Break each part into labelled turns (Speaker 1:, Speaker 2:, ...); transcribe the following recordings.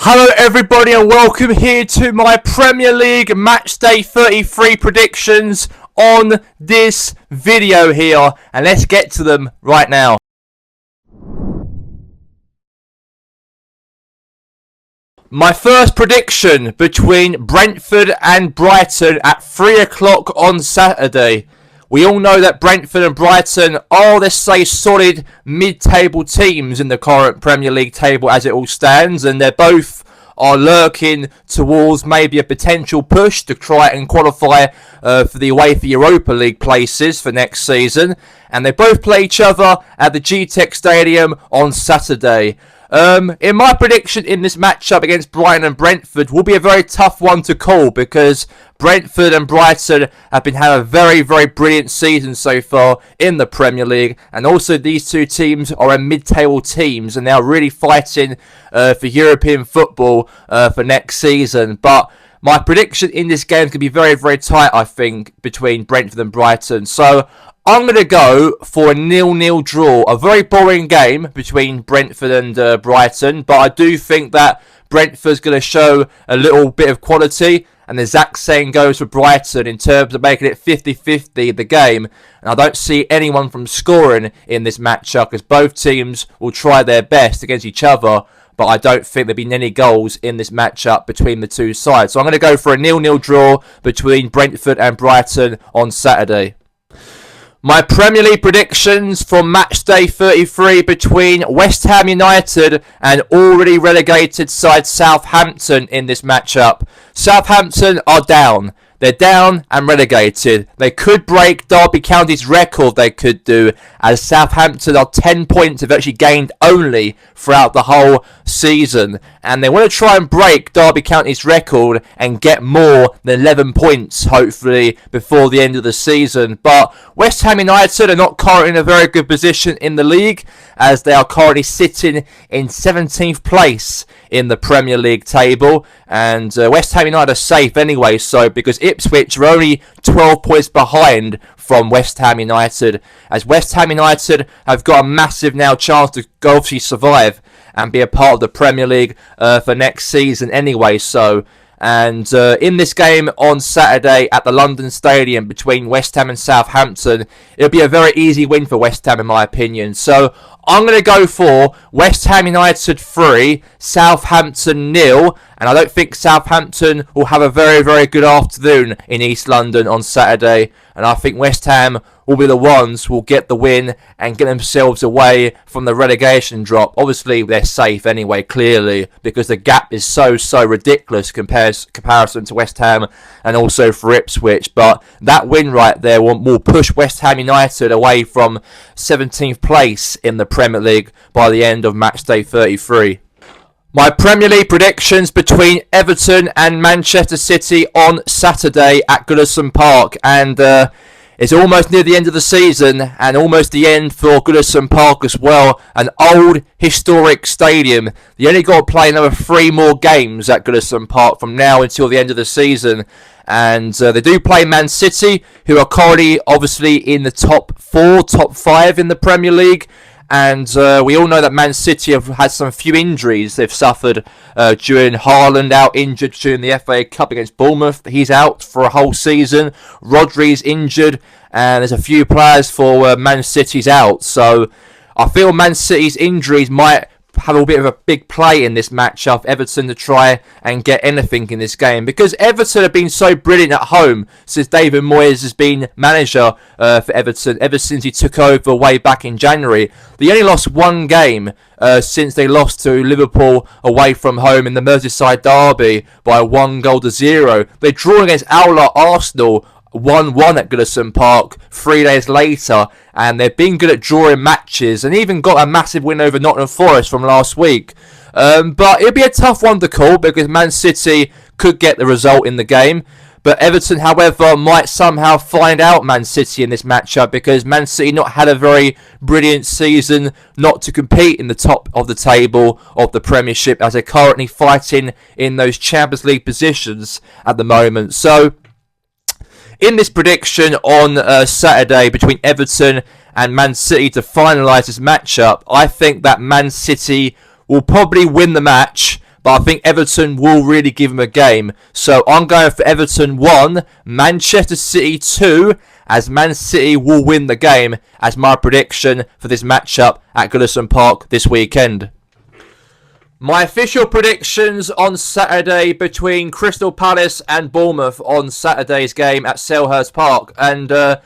Speaker 1: Hello everybody and welcome here to my Premier League Matchday 33 predictions on this video here, and let's get to them right now. My first prediction between Brentford and Brighton at 3 o'clock on Saturday. We all know that Brentford and Brighton are, let's say, solid mid-table teams in the current Premier League table as it all stands, and they're both are lurking towards maybe a potential push to try and qualify for the UEFA Europa League places for next season. And they both play each other at the GTEC Stadium on Saturday. In my prediction in this matchup against Brighton and Brentford will be a very tough one to call, because Brentford and Brighton have been having a very brilliant season so far in the Premier League, and also these two teams are mid-table teams and they are really fighting for European football for next season. But my prediction in this game is going to be very tight, I think, between Brentford and Brighton. So I'm going to go for a 0-0 draw. A very boring game between Brentford and Brighton, but I do think that Brentford's going to show a little bit of quality, and the exact same goes for Brighton in terms of making it 50-50 the game. And I don't see anyone from scoring in this matchup, because both teams will try their best against each other, but I don't think there'll be any goals in this matchup between the two sides. So I'm going to go for a 0-0 draw between Brentford and Brighton on Saturday. My Premier League predictions from Matchday 33 between West Ham United and already relegated side Southampton in this matchup. Southampton are down. They're down and relegated. They could break Derby County's record, they could do, as Southampton are 10 points have actually gained only throughout the whole season. And they want to try and break Derby County's record and get more than 11 points, hopefully, before the end of the season. But West Ham United are not currently in a very good position in the league, as they are currently sitting in 17th place in the Premier League table. And West Ham United are safe anyway, so because Ipswich are only 12 points behind from West Ham United, as West Ham United have got a massive now chance to obviously survive and be a part of the Premier League for next season anyway. So, and in this game on Saturday at the London Stadium between West Ham and Southampton, it'll be a very easy win for West Ham in my opinion. So I'm going to go for West Ham United 3, Southampton 0, and I don't think Southampton will have a very good afternoon in East London on Saturday, and I think West Ham will be the ones who will get the win and get themselves away from the relegation drop. Obviously, they're safe anyway, clearly, because the gap is so ridiculous comparison to West Ham and also for Ipswich. But that win right there will push West Ham United away from 17th place in the Premier League by the end of Matchday 33. My Premier League predictions between Everton and Manchester City on Saturday at Goodison Park. And it's almost near the end of the season, and almost the end for Goodison Park as well. An old, historic stadium. They only got to play another 3 more games at Goodison Park from now until the end of the season. And they do play Man City, who are currently obviously in the top 4, top 5 in the Premier League. And we all know that Man City have had some few injuries they've suffered during Haaland out injured during the FA Cup against Bournemouth. He's out for a whole season. Rodri's injured, and there's a few players for Man City's out. So I feel Man City's injuries might have a bit of a big play in this matchup, Everton, to try and get anything in this game, because Everton have been so brilliant at home since David Moyes has been manager for Everton ever since he took over way back in January. They only lost 1 game since they lost to Liverpool away from home in the Merseyside derby by 1-0. They drew against Arsenal 1-1 at Goodison Park 3 days later, and they've been good at drawing matches and even got a massive win over Nottingham Forest from last week. But it'll be a tough one to call, because Man City could get the result in the game. But Everton, however, might somehow find out Man City in this matchup, because Man City not had a very brilliant season, not to compete in the top of the table of the Premiership, as they're currently fighting in those Champions League positions at the moment. So in this prediction on Saturday between Everton and Man City to finalise this matchup, I think that Man City will probably win the match, but I think Everton will really give them a game. So I'm going for Everton 1, Manchester City 2, as Man City will win the game as my prediction for this matchup at Goodison Park this weekend. My official predictions on Saturday between Crystal Palace and Bournemouth on Saturday's game at Selhurst Park. And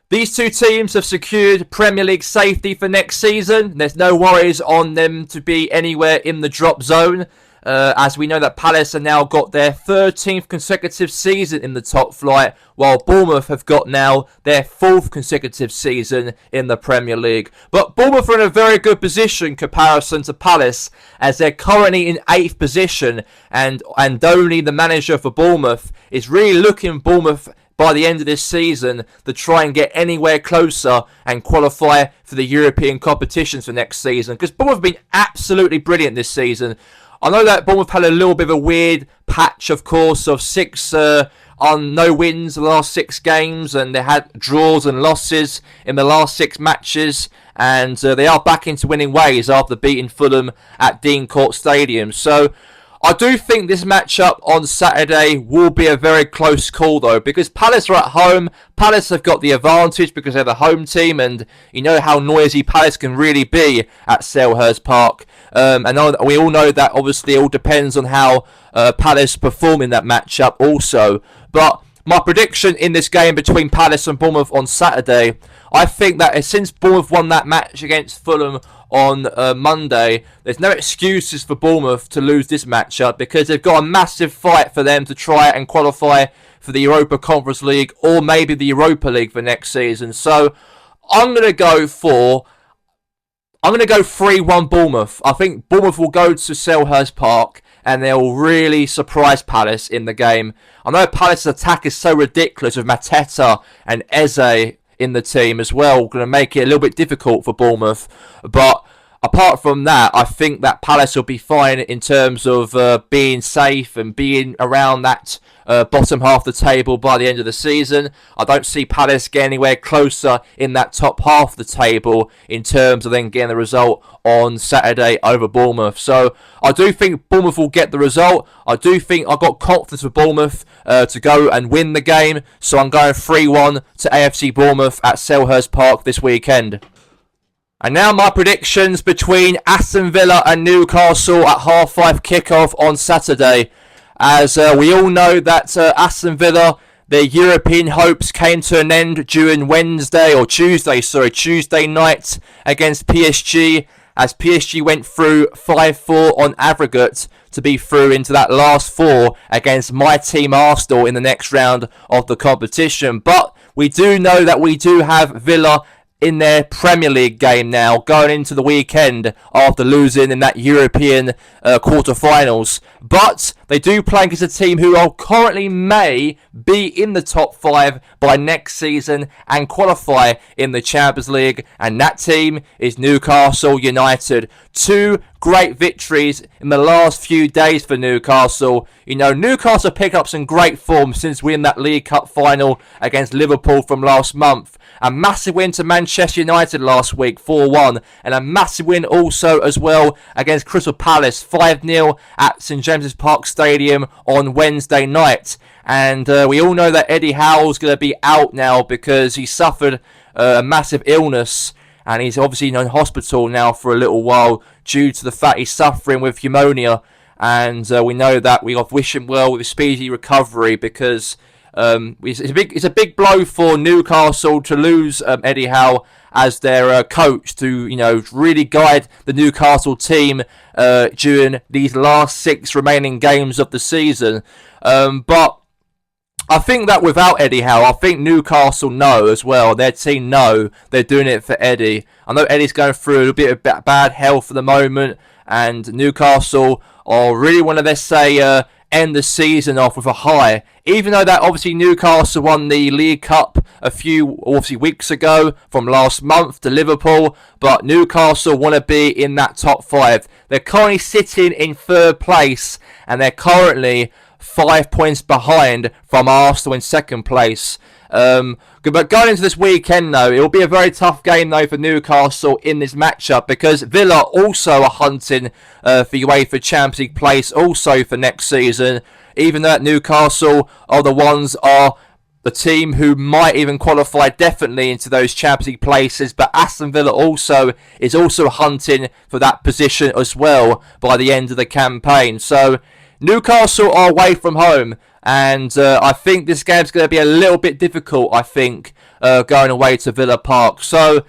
Speaker 1: these two teams have secured Premier League safety for next season. There's no worries on them to be anywhere in the drop zone. As we know that Palace have now got their 13th consecutive season in the top flight, while Bournemouth have got now their 4th consecutive season in the Premier League. But Bournemouth are in a very good position in comparison to Palace, as they're currently in 8th position, and only the manager for Bournemouth is really looking Bournemouth by the end of this season to try and get anywhere closer and qualify for the European competitions for next season, because Bournemouth have been absolutely brilliant this season. I know that Bournemouth had a little bit of a weird patch, of course, of no wins in the last 6 games, and they had draws and losses in the last 6 matches, and they are back into winning ways after beating Fulham at Dean Court Stadium. So I do think this matchup on Saturday will be a very close call, though, because Palace are at home. Palace have got the advantage because they're the home team, and you know how noisy Palace can really be at Selhurst Park. And we all know that obviously it all depends on how Palace perform in that matchup also. But my prediction in this game between Palace and Bournemouth on Saturday, I think that since Bournemouth won that match against Fulham on Monday, there's no excuses for Bournemouth to lose this matchup, because they've got a massive fight for them to try and qualify for the Europa Conference League or maybe the Europa League for next season. So I'm going to go 3-1 Bournemouth. I think Bournemouth will go to Selhurst Park and they'll really surprise Palace in the game. I know Palace's attack is so ridiculous with Mateta and Eze in the team as well, going to make it a little bit difficult for Bournemouth. But apart from that, I think that Palace will be fine in terms of being safe and being around that bottom half of the table by the end of the season. I don't see Palace getting anywhere closer in that top half of the table in terms of then getting the result on Saturday over Bournemouth. So I do think Bournemouth will get the result. I do think I've got confidence for Bournemouth to go and win the game. So I'm going 3-1 to AFC Bournemouth at Selhurst Park this weekend. And now my predictions between Aston Villa and Newcastle at 5:30 kickoff on Saturday. As we all know that Aston Villa, their European hopes came to an end during Tuesday night against PSG, as PSG went through 5-4 on aggregate to be through into that last 4 against my team Arsenal in the next round of the competition. But we do know that we do have Villa in their Premier League game now, going into the weekend after losing in that European quarter-finals. But they do play against a team who are currently may be in the top 5 by next season and qualify in the Champions League, and that team is Newcastle United. 2 great victories in the last few days for Newcastle. You know, Newcastle picked up some great form since winning that League Cup final against Liverpool from last month. A massive win to Manchester United last week, 4-1. And a massive win also as well against Crystal Palace, 5-0 at St James's Park Stadium on Wednesday night. And we all know that Eddie Howe's going to be out now because he suffered a massive illness. And he's obviously in hospital now for a little while due to the fact he's suffering with pneumonia. And we know that we wish him well with a speedy recovery, because it's a big blow for Newcastle to lose Eddie Howe as their coach to really guide the Newcastle team during these last 6 remaining games of the season. But I think that without Eddie Howe, I think Newcastle know as well. Their team know they're doing it for Eddie. I know Eddie's going through a little bit of bad health at the moment, and Newcastle are really want to, end the season off with a high. Even though that obviously Newcastle won the League Cup a few weeks ago from last month to Liverpool, but Newcastle want to be in that top 5. They're currently sitting in 3rd place, and they're currently 5 points behind from Arsenal in 2nd place. But going into this weekend, though, it will be a very tough game, though, for Newcastle in this matchup because Villa also are hunting for UEFA Champions League place also for next season. Even though Newcastle are the team who might even qualify definitely into those Champions League places, but Aston Villa is also hunting for that position as well by the end of the campaign. So Newcastle are away from home, and I think this game's going to be a little bit difficult, I think, going away to Villa Park. So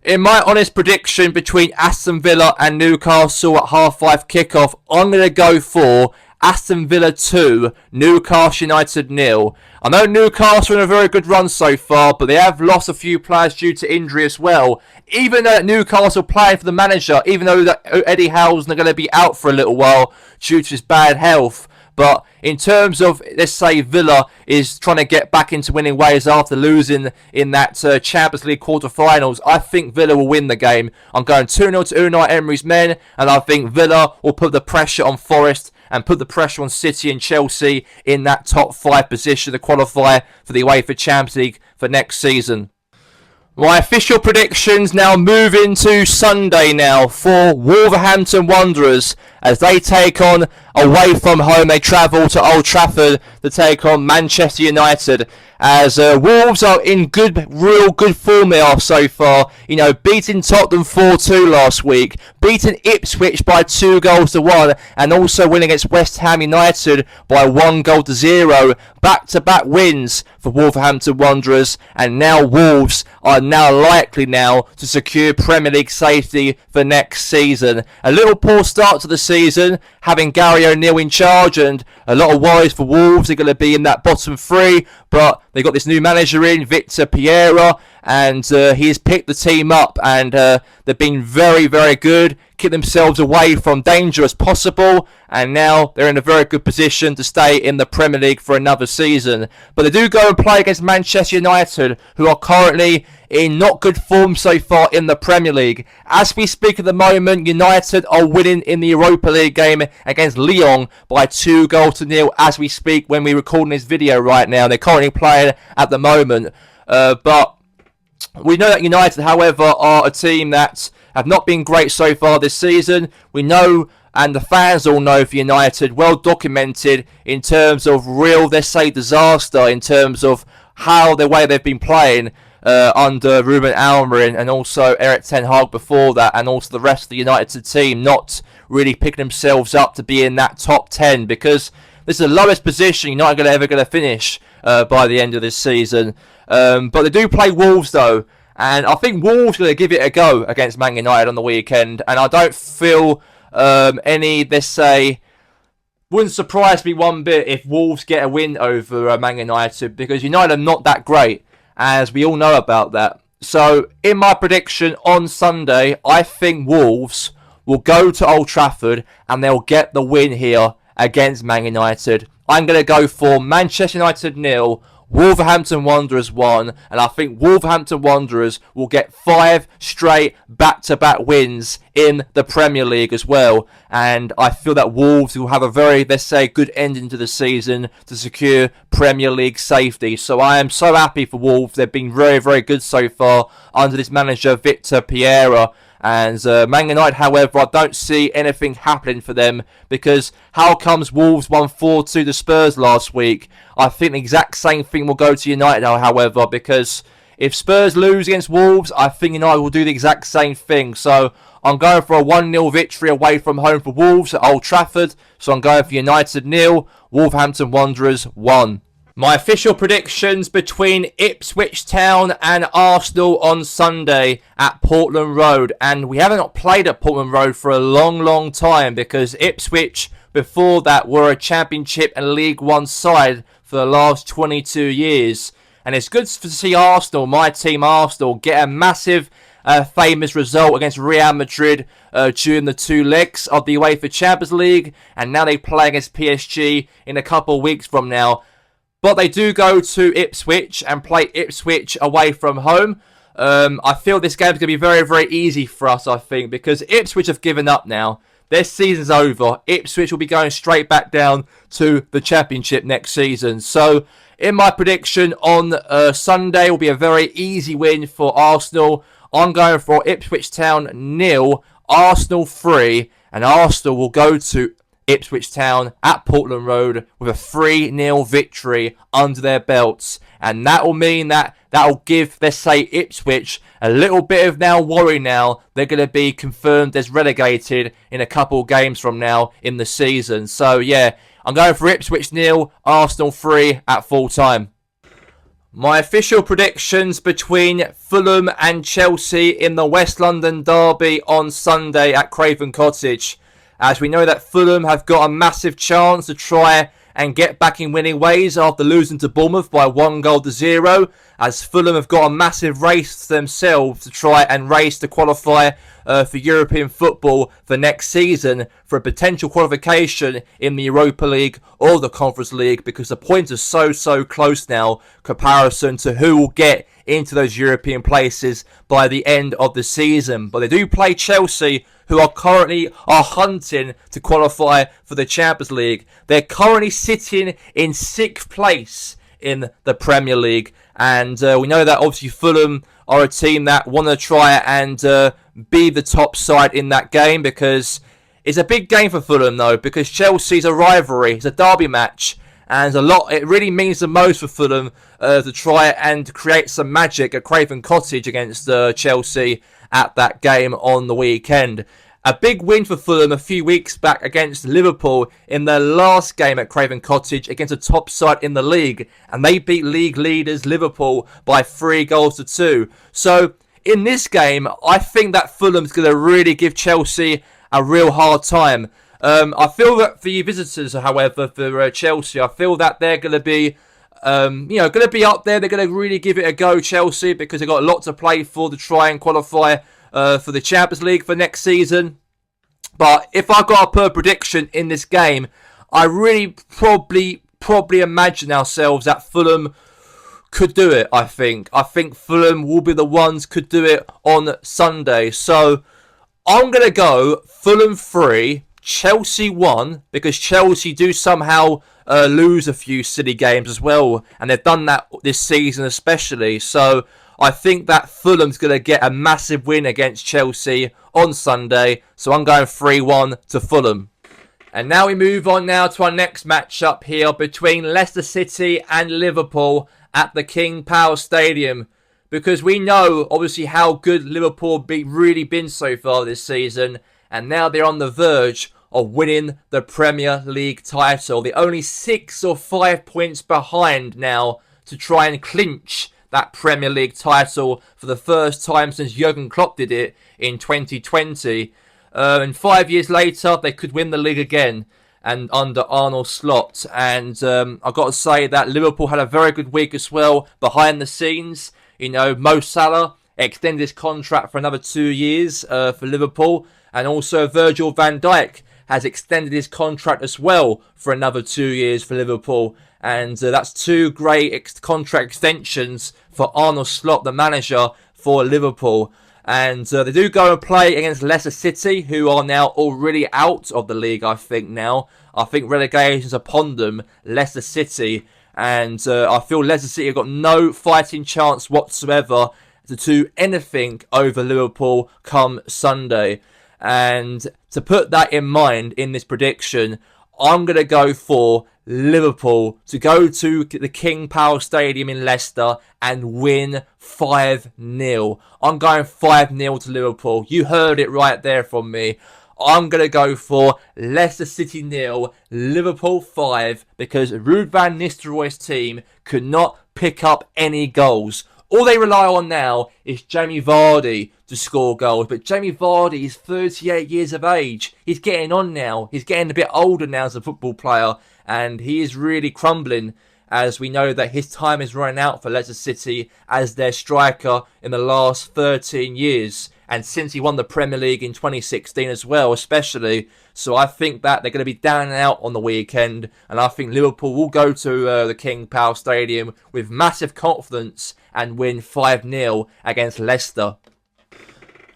Speaker 1: in my honest prediction between Aston Villa and Newcastle at 5:30 kickoff, I'm going to go for Aston Villa 2, Newcastle United 0. I know Newcastle are in a very good run so far, but they have lost a few players due to injury as well. Even though Newcastle playing for the manager, even though that Eddie Howe's going to be out for a little while due to his bad health. But in terms of, let's say, Villa is trying to get back into winning ways after losing in that Champions League quarter-finals, I think Villa will win the game. I'm going 2-0 to Unai Emery's men, and I think Villa will put the pressure on Forest and put the pressure on City and Chelsea in that top 5 position to qualify for the UEFA Champions League for next season. My official predictions now move into Sunday now for Wolverhampton Wanderers as they take on, away from home, they travel to Old Trafford to take on Manchester United. As Wolves are in real good form they are so far. You know, beating Tottenham 4-2 last week, beating Ipswich by 2-1, and also winning against West Ham United by 1-0. Back-to-back wins for Wolverhampton Wanderers, and now Wolves are now likely to secure Premier League safety for next season. A little poor start to the season, having Gary O'Neill in charge, and a lot of worries for Wolves. They're going to be in that bottom 3, but they got this new manager in, Victor Piera, and he has picked the team up, and they've been very, very good, keep themselves away from danger as possible, and now they're in a very good position to stay in the Premier League for another season. But they do go and play against Manchester United, who are currently in not good form so far in the Premier League. As we speak at the moment, United are winning in the Europa League game against Lyon by 2-0 as we speak when we're recording this video right now. They're currently playing at the moment. But we know that United, however, are a team that have not been great so far this season. We know, and the fans all know, for United, well documented in terms of real, let's say, disaster in terms of how the way they've been playing under Ruben Amorim and also Erik ten Hag before that, and also the rest of the United team not really picking themselves up to be in that top 10, because this is the lowest position United are ever going to finish by the end of this season. But they do play Wolves though, and I think Wolves are going to give it a go against Man United on the weekend, and I don't feel let's say, wouldn't surprise me one bit if Wolves get a win over Man United, because United are not that great, as we all know about that. So, in my prediction on Sunday, I think Wolves will go to Old Trafford and they'll get the win here against Man United. I'm going to go for Manchester United 0, Wolverhampton Wanderers 1, and I think Wolverhampton Wanderers will get 5 straight back-to-back wins in the Premier League as well. And I feel that Wolves will have a very, let's say, good ending to the season to secure Premier League safety. So I am so happy for Wolves. They've been very, very good so far under this manager, Victor Piera. And Man United, however, I don't see anything happening for them, because how comes Wolves won 4-2 to Spurs last week? I think the exact same thing will go to United now, however, because if Spurs lose against Wolves, I think United will do the exact same thing. So I'm going for a 1-0 victory away from home for Wolves at Old Trafford. So I'm going for United 0, Wolverhampton Wanderers 1. My official predictions between Ipswich Town and Arsenal on Sunday at Portland Road. And we haven't not played at Portland Road for a long, long time, because Ipswich, before that, were a Championship and League One side for the last 22 years. And it's good to see Arsenal, my team Arsenal, get a massive famous result against Real Madrid during the 2 legs of the UEFA Champions League. And now they play against PSG in a couple of weeks from now. But they do go to Ipswich and play Ipswich away from home. I feel this game is going to be very, very easy for us, I think, because Ipswich have given up now. their season's over. Ipswich will be going straight back down to the Championship next season. So, in my prediction on Sunday, will be a very easy win for Arsenal. I'm going for Ipswich Town 0, Arsenal 3, and Arsenal will go to Ipswich Town at Portland Road with a 3-0 victory under their belts. And that will mean that will give, let's say, Ipswich a little bit of now worry now. They're going to be confirmed as relegated in a couple games from now in the season. So, yeah, I'm going for Ipswich 0, Arsenal 3 at full time. My official predictions between Fulham and Chelsea in the West London derby on Sunday at Craven Cottage. As we know that Fulham have got a massive chance to try and get back in winning ways after losing to Bournemouth by 1-0, as Fulham have got a massive race themselves to try and race to qualify for European football for next season for a potential qualification in the Europa League or the Conference League, because the points are so close now comparison to who will get into those European places by the end of the season. But they do play Chelsea, who are currently hunting to qualify for the Champions League. They're currently sitting in 6th place in the Premier League. And we know that obviously Fulham are a team that want to try and be the top side in that game, because it's a big game for Fulham though, because Chelsea's a rivalry, it's a derby match. And it really means the most for Fulham to try and create some magic at Craven Cottage against Chelsea at that game on the weekend. A big win for Fulham a few weeks back against Liverpool in their last game at Craven Cottage against a top side in the league. And they beat league leaders Liverpool by 3-2. So in this game, I think that Fulham's going to really give Chelsea a real hard time. I feel that for you visitors, however, for Chelsea, I feel that they're going to be, going to be up there. They're going to really give it a go, Chelsea, because they've got a lot to play for to try and qualify for the Champions League for next season. But if I got to put a prediction in this game, I really probably imagine ourselves that Fulham could do it. I think Fulham will be the ones could do it on Sunday. So I'm going to go Fulham 3. Chelsea 1, because Chelsea do somehow lose a few silly games as well, and they've done that this season especially. So I think that Fulham's going to get a massive win against Chelsea on Sunday. So I'm going 3-1 to Fulham. And now we move on now to our next matchup here between Leicester City and Liverpool at the King Power Stadium, because we know obviously how good Liverpool really been so far this season, and now they're on the verge of winning the Premier League title. They're only 6 or 5 points behind now to try and clinch that Premier League title for the first time since Jurgen Klopp did it in 2020. And 5 years later, they could win the league again, and under Arne Slot. And I've got to say that Liverpool had a very good week as well behind the scenes. You know, Mo Salah extended his contract for another 2 years for Liverpool, and also Virgil van Dijk has extended his contract as well for another 2 years for Liverpool. And that's 2 great contract extensions for Arne Slot, the manager for Liverpool. And they do go and play against Leicester City, who are now already out of the league, I think, now. I think relegation's upon them, Leicester City. And I feel Leicester City have got no fighting chance whatsoever to do anything over Liverpool come Sunday. And to put that in mind in this prediction, I'm going to go for Liverpool to go to the King Power Stadium in Leicester and win 5-0. I'm going 5-0 to Liverpool. You heard it right there from me. I'm going to go for Leicester City 0, Liverpool 5, because Ruud van Nistelrooy's team could not pick up any goals. All they rely on now is Jamie Vardy to score goals. But Jamie Vardy is 38 years of age. He's getting on now. He's getting a bit older now as a football player. And he is really crumbling, as we know that his time is running out for Leicester City as their striker in the last 13 years. And since he won the Premier League in 2016 as well, especially. So I think that they're going to be down and out on the weekend. And I think Liverpool will go to the King Power Stadium with massive confidence and win 5-0 against Leicester.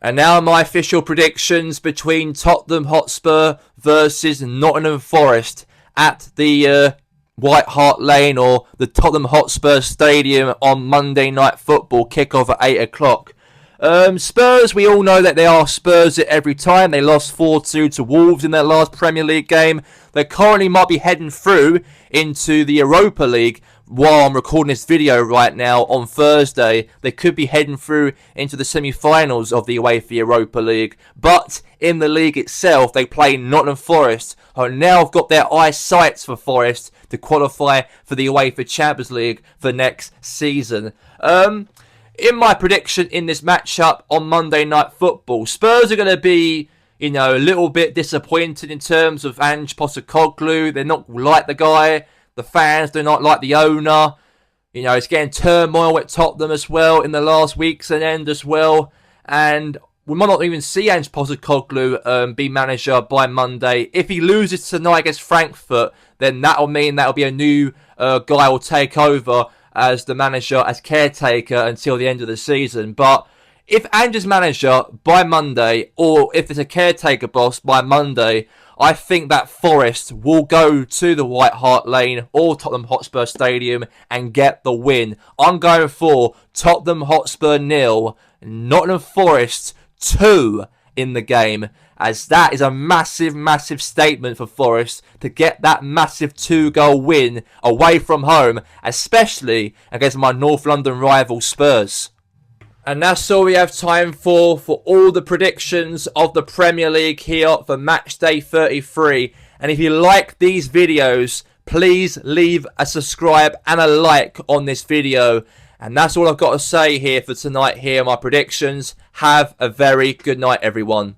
Speaker 1: And now my official predictions between Tottenham Hotspur versus Nottingham Forest at the White Hart Lane or the Tottenham Hotspur Stadium on Monday Night Football, kickoff at 8 o'clock. Spurs, we all know that they are Spurs at every time. They lost 4-2 to Wolves in their last Premier League game. They currently might be heading through into the Europa League while I'm recording this video right now on Thursday. They could be heading through into the semi-finals of the UEFA Europa League. But in the league itself, they play Nottingham Forest, who now have got their eyes sights for Forest to qualify for the UEFA Champions League for next season. In my prediction in this matchup on Monday Night Football, Spurs are going to be, a little bit disappointed in terms of Ange Postecoglou. They're not like the guy. The fans do not like the owner. It's getting turmoil at Tottenham as well in the last weeks and end as well. And we might not even see Ange Postecoglou be manager by Monday. If he loses tonight against Frankfurt, then that'll mean that'll be a new guy will take over as the manager, as caretaker until the end of the season. But if Ange is manager by Monday, or if it's a caretaker boss by Monday, I think that Forest will go to the White Hart Lane or Tottenham Hotspur Stadium and get the win. I'm going for Tottenham Hotspur 0, Nottingham Forest 2 in the game, as that is a massive, massive statement for Forest to get that massive 2-goal win away from home, especially against my North London rival Spurs. And that's all we have time for all the predictions of the Premier League here for Matchday 33. And if you like these videos, please leave a subscribe and a like on this video. And that's all I've got to say here for tonight here, my predictions. Have a very good night, everyone.